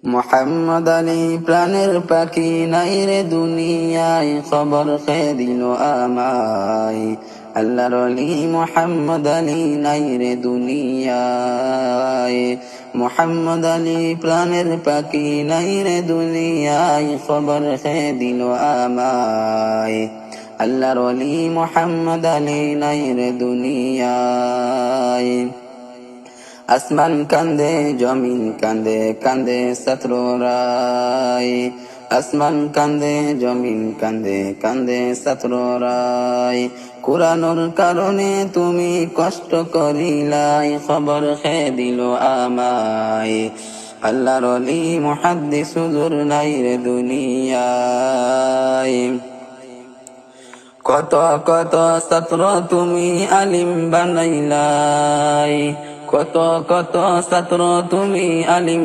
মোহাম্মদ আলী প্রাণের পাখি নাই রে দুনিয়ায়, খবর খেয়ে দিল আমায়। আল্লাহর অলি মোহাম্মদ আলী নাই রে দুনিয়ায়, মোহাম্মদ আলী প্রাণের পাখি নাই রে দুনিয়ায়, খবর খেয়ে দিল আমায়। আল্লাহর অলি মোহাম্মদ আলী নাই রে দুনিয়ায়। আসমান কান্দে জমিন কান্দে, কান্দে ছাত্ররাই। আসমান কান্দে জমিন কান্দে, কান্দে ছাত্ররাই। কুরানোর কারণে তুমি কষ্ট করিলাই, খবর খেয়ে দিল আমায়। আল্লাহর অলি মুহাদ্দিস হুজুর নাই রে দুনিয়ায়। কত কত ছাত্র তুমি আলিম বানাইলাই, কত কত ছাত্র তুমি আলিম